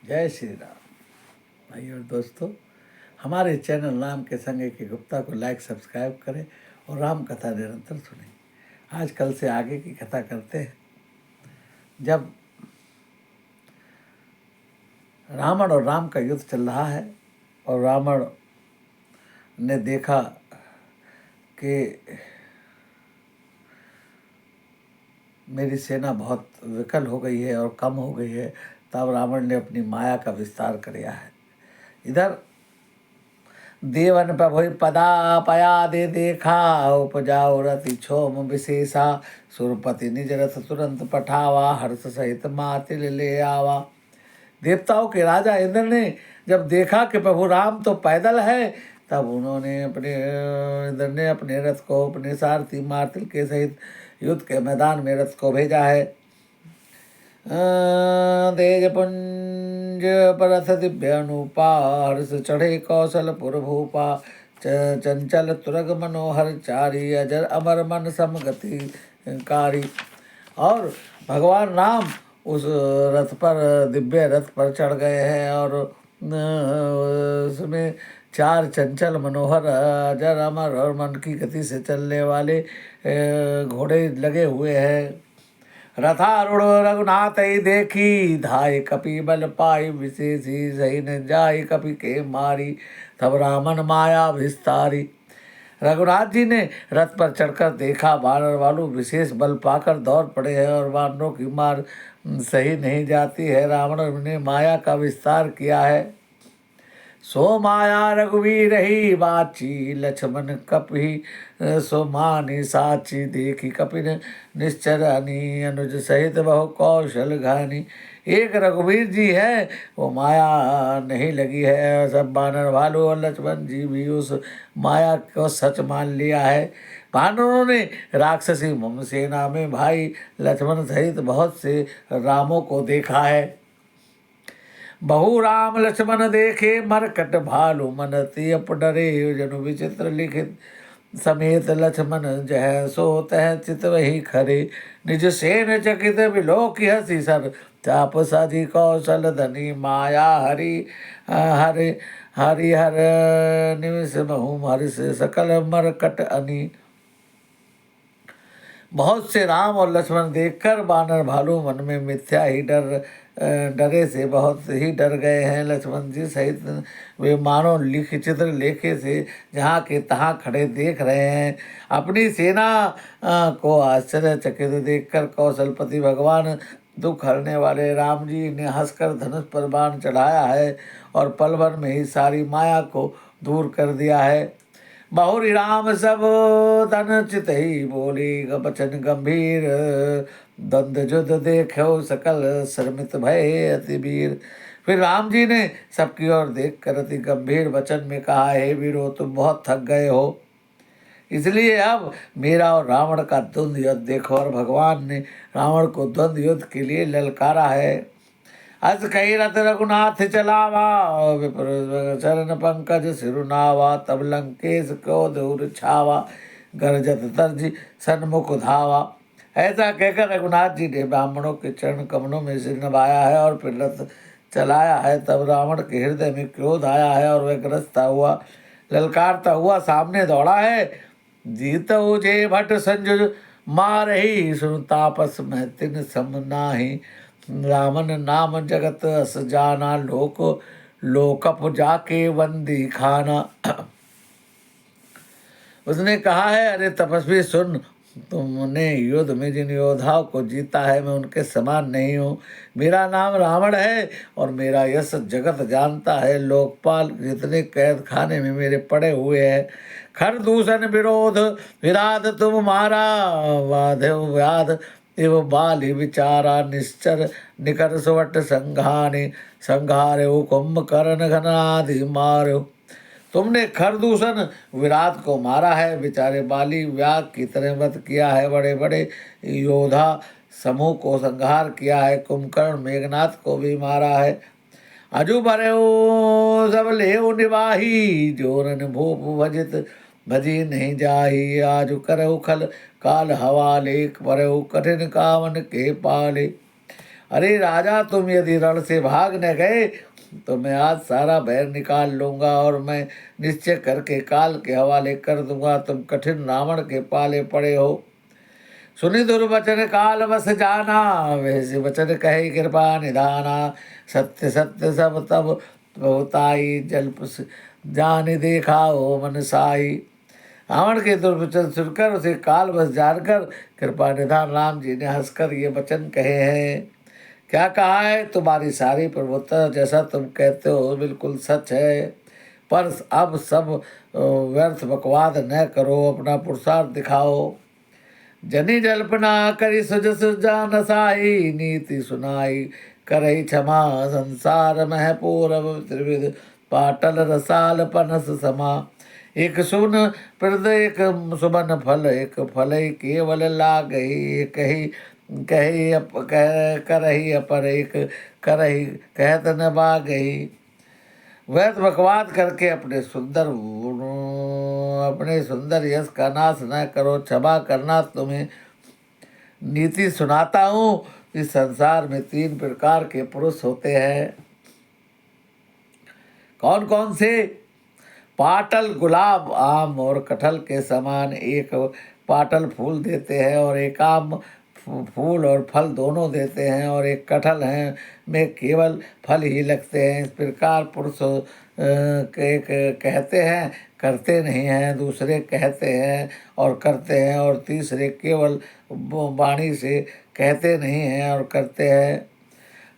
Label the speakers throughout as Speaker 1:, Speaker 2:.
Speaker 1: जय श्री राम। भाई और दोस्तों, हमारे चैनल राम के संगे के गुप्ता को लाइक सब्सक्राइब करें और राम कथा निरंतर सुनें। आज कल से आगे की कथा करते हैं। जब रावण और राम का युद्ध चल रहा है और रावण ने देखा कि मेरी सेना बहुत विकल हो गई है और कम हो गई है, तब रावण ने अपनी माया का विस्तार किया है। इधर देवन प्रभु पदा पया दे देखा, उपजाऊ रति छोम विशेषा, सुरपति निज रथ तुरंत पठावा, हर्ष सहित मातिल ले आवा। देवताओं के राजा इंद्र ने जब देखा कि प्रभु राम तो पैदल है, तब उन्होंने इंद्र ने अपने रथ को अपने सारथी मार्तिल के सहित युद्ध के मैदान में रथ को भेजा है। तेजपुंज परथ दिव्य अनुपा, हर्ष चढ़े कौशलपुर भूपा, चंचल तुरग मनोहर चारी, अजर अमर मन समगति कारी। और भगवान राम उस रथ पर, दिव्य रथ पर चढ़ गए हैं और उसमें चार चंचल मनोहर अजर अमर और मन की गति से चलने वाले घोड़े लगे हुए हैं। रथारूढ़ रघुनाथ ही देखी, धाय कपि बल पाई विशेषी, सही न जाय कपि के मारी, तब रामन माया विस्तारी। रघुनाथ जी ने रथ पर चढ़कर देखा, वानर वालू विशेष बल पाकर दौड़ पड़े हैं और वानरों की मार सही नहीं जाती है। रावण ने माया का विस्तार किया है। सो माया रघुवीर ही बाची, लक्ष्मण कपि सो मानी साची, देखी कपिन निश्चरानी, अनुज सहित बहु कौशल घानी। एक रघुवीर जी है, वो माया नहीं लगी है। सब बानर भालू और लक्ष्मण जी भी उस माया को सच मान लिया है। वानरों ने राक्षसी मुम सेना में भाई लक्ष्मण सहित बहुत से रामों को देखा है। बहु राम लक्ष्मण देखे, मरकट भालू मन तियप डरे, जनु विचित्र लिखित समेत लक्ष्मण जह सो तह चित वही खरे, निज सेन चकित विलोक हसी सर, चाप साधी कौशल धनी, माया हरि हरि हरि हर निमिष बहु हर्ष सकल मरकट अनी। बहुत से राम और लक्ष्मण देखकर बानर भालू मन में मिथ्या ही डरे से बहुत ही डर गए हैं। लक्ष्मण जी सहित वे मानो लिख चित्र लेखे से जहाँ के तहाँ खड़े देख रहे हैं। अपनी सेना को आश्चर्यचकित देखकर कौशलपति भगवान दुख हरने वाले राम जी ने हंसकर धनुष पर बाण चढ़ाया है और पल भर में ही सारी माया को दूर कर दिया है। बहुरी राम सब तन चित ही बोली, बचन गंभीर, द्वंद युद्ध देखो सकल शर्मित भय अति वीर। फिर राम जी ने सबकी ओर देख कर अति गंभीर वचन में कहा, हे वीरो, तुम बहुत थक गए हो, इसलिए अब मेरा और रावण का द्वंद्व युद्ध देखो। और भगवान ने रावण को द्वंद्व युद्ध के लिए ललकारा है। अस कही रथ रघुनाथ चलावा, विप्र चरण पंकज सिरुनावा, तब लंकेश को दूर छावा, गरजत तरजी सन्मुख धावा। ऐसा कहकर रघुनाथ जी ने ब्राह्मणों के चरण कमलों में सिर नभाया है और फिर रथ चलाया है। तब रावण के हृदय में क्रोध आया है और वह ग्रस्ता हुआ, ललकारता हुआ सामने दौड़ा है। जीत जे भट संजुज मार ही, सुन तापस में तिन सम नाही, रामन नाम जगत अस जाना, लोक लोकप जाके बंदी खाना। उसने कहा है, अरे तपस्वी सुन, तुमने युद्ध में जिन योद्धाओं को जीता है मैं उनके समान नहीं हूँ। मेरा नाम रावण है और मेरा यश जगत जानता है। लोकपाल जितने कैद खाने में मेरे पड़े हुए हैं, खर दूषण विरोध विराध तुम मारा, वाधव व्याध एव बाली विचारा, निश्चर निकर सुवट संघाने, संघारे कुंभकर्ण घनादि मारो। तुमने खरदूषण विराट को मारा है, बेचारे बाली व्याग की तरह वध किया है, बड़े बड़े योद्धा समूह को संहार किया है, कुंभकर्ण मेघनाथ को भी मारा है। अजु भरे सब लेव निवाही, जोरन भूप भजित भजी नहीं जाही, आजु करहु खल काल हवाले, परहु कठिन कावन के पाले। अरे राजा, तुम यदि रण से भाग न गए तो मैं आज सारा बैर निकाल लूंगा और मैं निश्चय करके काल के हवाले कर दूंगा। तुम कठिन रावण के पाले पड़े हो। सुनि दुर्वचन काल बस जाना, वैसे वचन कहे कृपा निधाना। सत्य सत्य सब तब बहुताई, जल्प जान देखा हो मन साई। रावण के दुर्वचन सुनकर उसे काल बस जानकर कृपा निधान राम जी ने हंसकर ये वचन कहे हैं। क्या कहा है? तुम्हारी सारी प्रभुता जैसा तुम कहते हो बिल्कुल सच है, पर अब सब व्यर्थ बकवाद न करो, अपना पुरुषार्थ दिखाओ। जनी जल्पना करी सुजस जान साई, नीति सुनाई करई क्षमा संसार मह पूरब त्रिविध पाटल रसाल पनस समा। एक सुन प्रद एक सुमन फल, एक फल केवल लागही। एक ही कही करही अपर, एक करही कहत न बागही। व्यर्थ बकवाद करके अपने सुंदर यश का नाश न करो। क्षमा करना, तुम्हें नीति सुनाता हूँ। इस संसार में 3 प्रकार के पुरुष होते हैं। कौन कौन से? पाटल गुलाब आम और कटहल के समान। एक पाटल फूल देते हैं और एक आम फूल और फल दोनों देते हैं, और एक कटहल है में केवल फल ही लगते हैं। इस प्रकार पुरुष कहते हैं करते नहीं हैं, दूसरे कहते हैं और करते हैं, और तीसरे केवल वाणी से कहते नहीं हैं और करते हैं।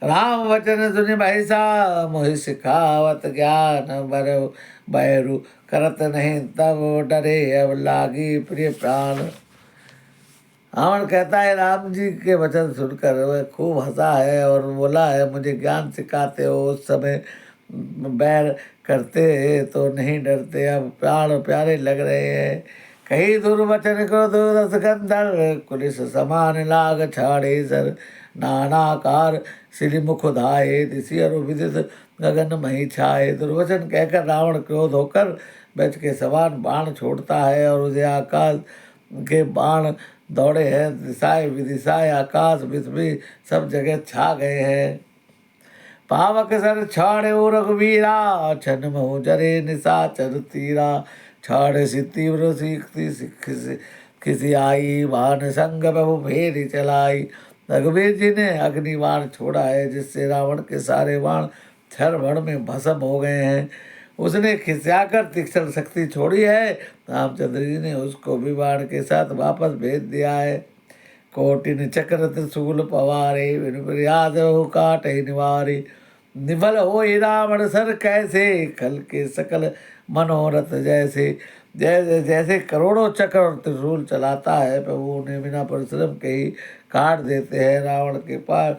Speaker 1: राम वचन सुनि भैसा, मोहि सिखावत ज्ञान बरु बैरु। करत नहीं तब डरे अब लागी प्रिय प्राण। रावण कहता है राम जी के वचन सुनकर वह खूब हंसा है और बोला है, मुझे ज्ञान सिखाते हो, उस समय बैर करते तो नहीं डरते, अब प्राण प्यारे लग रहे हैं। कही दुर्वचन क्रोध रस गंधर, कुलिस समान लाग छाड़े सर। नानाकार श्री मुख धाये, दिशि और विदित गगन मही छाए। दुर्वचन कहकर रावण क्रोध होकर बच के समान बाण छोड़ता है और उसे आकाश के बाण दौड़े हैं। दिशाएं विदिशाएं आकाश पृथ्वी सब जगह छा गए हैं। पावक सर छाड़े ओ रघुवीरा, छन महु जरे निशाचर तीरा। छाड़ सी तीव्र सीखती खिसी आई, भान संग बहु फेरी चलाई। रघुवीर जी ने अग्नि बाण छोड़ा है, जिससे रावण के सारे बाण क्षण भर में भस्म हो गए हैं। उसने खिसियाकर तीक्ष्ण शक्ति छोड़ी है। रामचंद्र जी ने उसको भी बाण के साथ वापस भेज दिया है। कोटिन चक्र त्रिशूल पवारे, विनुप्रयाद बहु काट ही निवारी। निबल हो रावण सर कैसे, खल के सकल मनोरथ जैसे। जैसे जैसे करोड़ों चक्र और त्रिशूल चलाता है, प्रभु उन्हें बिना परिश्रम के ही काट देते हैं। रावण के पास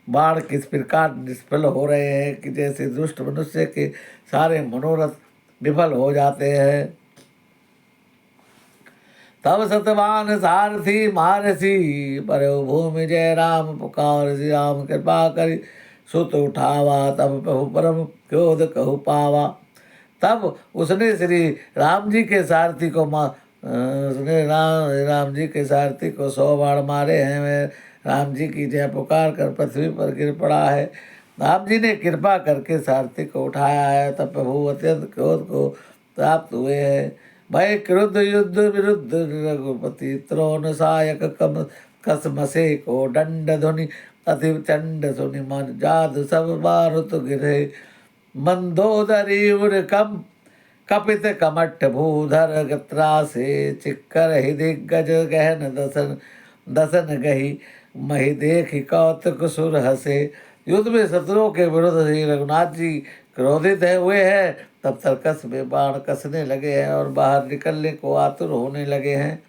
Speaker 1: बाण किस प्रकार निष्फल हो रहे हैं कि जैसे दुष्ट मनुष्य के सारे मनोरथ विफल हो जाते हैं। तब सतवान सारथी मारसी, पर भूमि जय राम पुकार। श्री राम कृपा करी सुत उठावा, तब प्रभु परम क्रोध कहु पावा। तब उसने श्री राम जी के सारथी को उसने राम जी के सारथी को 100 बाण मारे हैं। वे राम जी की जय पुकार कर पृथ्वी पर गिर पड़ा है। राम जी ने कृपा करके सारथी को उठाया है। तब प्रभु अत्यंत क्रोध को प्राप्त हुए हैं। भय क्रुद्ध युद्ध विरुद्ध रघुपति, त्रोण सायक कम कसमसे को दंड ध्वनि। अति चंड सुनि मन जाद सब मारुत गिरे। मंदोदरी उर कम कपित कमठ भूधर गत्रासे। चिक्कर ही दिग्गज गहन दसन दसन गही, मही देखी कौतुक सुर हसे। युद्ध में शत्रुओं के विरुद्ध श्री रघुनाथ जी क्रोधित है हुए हैं। तब तर्कस में बाण कसने लगे हैं और बाहर निकलने को आतुर होने लगे हैं।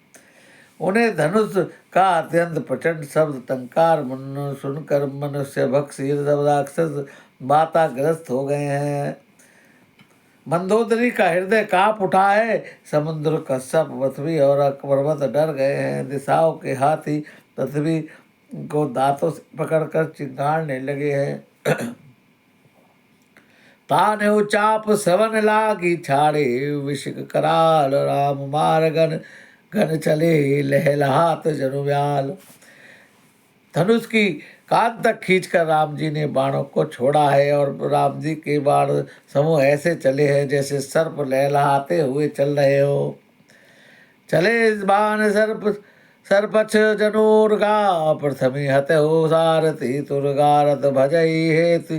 Speaker 1: उन्हें धनुष का अत्यंत प्रचंड शब्द टंकार सुनकर मनुष्य भक्षी सब राक्षस बाताग्रस्त हो गए हैं। मंदोदरी का हृदय कांप उठा है। समुद्र कश्यप पृथ्वी और पर्वत डर गए हैं। दिशाओं के हाथी पृथ्वी को दांतों से पकड़कर चिंगाड़ने लगे हैं। ताने चाप सवन लागी छाड़े, विषिक कराल राम मार गन गन चले। लहलहात जनुव्याल। धनुष की कान तक खींचकर राम जी ने बाणों को छोड़ा है और राम जी के बाण समूह ऐसे चले हैं जैसे सर्प लहलहाते हुए चल रहे हो। चले इस बाण सर्प सर्पछ जनूर्गा प्रथमी हत हो सारथी तुर्गारत भजई हेतु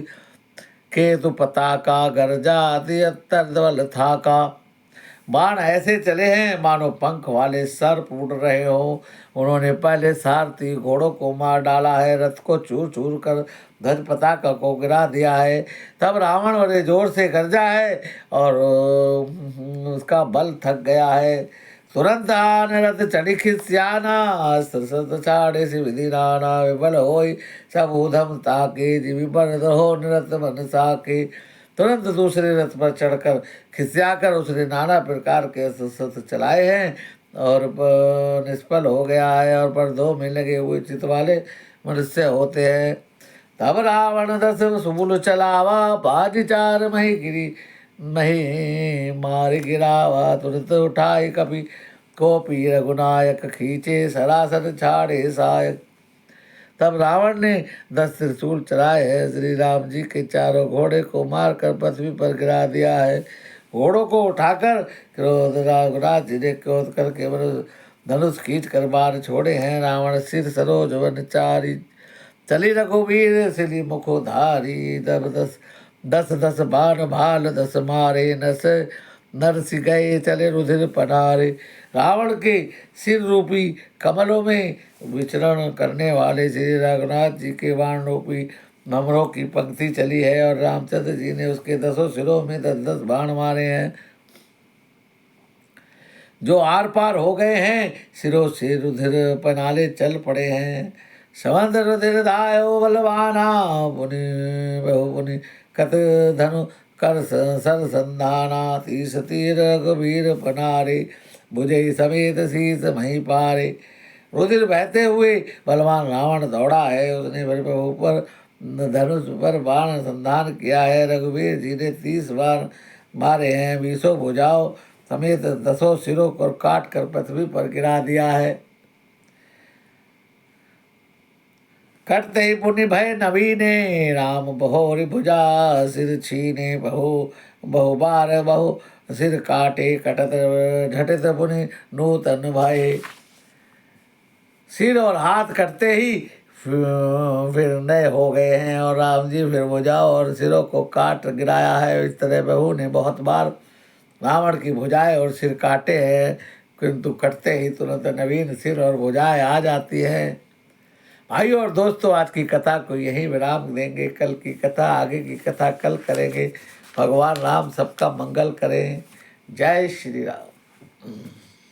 Speaker 1: केतु पताका गरजाति अत्तर बल था का। बाण ऐसे चले हैं मानो पंख वाले सर्प उड़ रहे हो। उन्होंने पहले सारथी घोड़ों को मार डाला है, रथ को चूर चूर कर ध्वज पताका को गिरा दिया है। तब रावण बड़े जोर से गरजा है और उसका बल थक गया है। तुरंत आन रथ चढ़ी खिस्याना अस्त्र शस्त्र छाड़े से विधि नाना विबल होई सब उधम ताके जीवी पर हो निरत मन साके। तुरंत दूसरे रथ पर चढ़कर खिसियाकर उसने नाना प्रकार के अस्त्र चलाए हैं और निष्फल हो गया है और पर्दों में लगे हुए चित वाले मनुष्य होते हैं। तब रावण दस सुबुल चलावा बाजी चार मही गिरी मही मार गिरावा। तुरंत उठाई कपि कोपी रघुनायक खींचे सरासर छाड़े सायक। तब रावण ने 10 त्रिशूल चलाए हैं, श्री राम जी के चारों घोड़े को मारकर पृथ्वी पर गिरा दिया है। घोड़ों को उठाकर क्रोध रघुनाथ जी ने क्रोध करके धनुष खींच कर बाण छोड़े हैं। रावण सिर सरोज वन चारी चली रघुवीर सिली मुखोधारी। दब दस दस दस बाण भाल 10 मारे नस नरसी गए चले रुधिर पनारे। रावण के सिर रूपी कमलों में विचरण करने वाले श्री रघुनाथ जी के बाण रूपी नमरों की पंक्ति चली है और रामचंद्र जी ने उसके 10 सिरों में 10-10 बाण मारे हैं जो आर पार हो गए हैं। सिरों से रुधिर पनाले चल पड़े हैं। समंद रुधिर दायो बलवाना पुनि बहु पुनि कत धनु कर सर संधाना। तीस तीर रघुवीर पनारे भुजई समेत शीस मही पारे। रुधिर बहते हुए बलवान रावण दौड़ा है, उसने प्रभु पर धनुष पर बाण संधान किया है। रघुवीर जी ने 30 बार मारे हैं, 20 भुजाओं समेत 10 सिरों को काट कर पृथ्वी पर गिरा दिया है। करते ही पुण्य भय नवीने राम बहोरी भुजा सिर छीने बहु बार बहु सिर काटे कटत झटित पुनि नूतन भय। सिर और हाथ कटते ही फिर नए हो गए हैं और राम जी फिर भुजाओं और सिरों को काट गिराया है। इस तरह बहू ने बहुत बार रावण की भुजाएं और सिर काटे हैं, किंतु कटते ही तुरंत नवीन सिर और भुजाएं आ जाती हैं। भाइयों और दोस्तों, आज की कथा को यहीं विराम देंगे। कल की कथा, आगे की कथा कल करेंगे। भगवान राम सबका मंगल करें। जय श्री राम।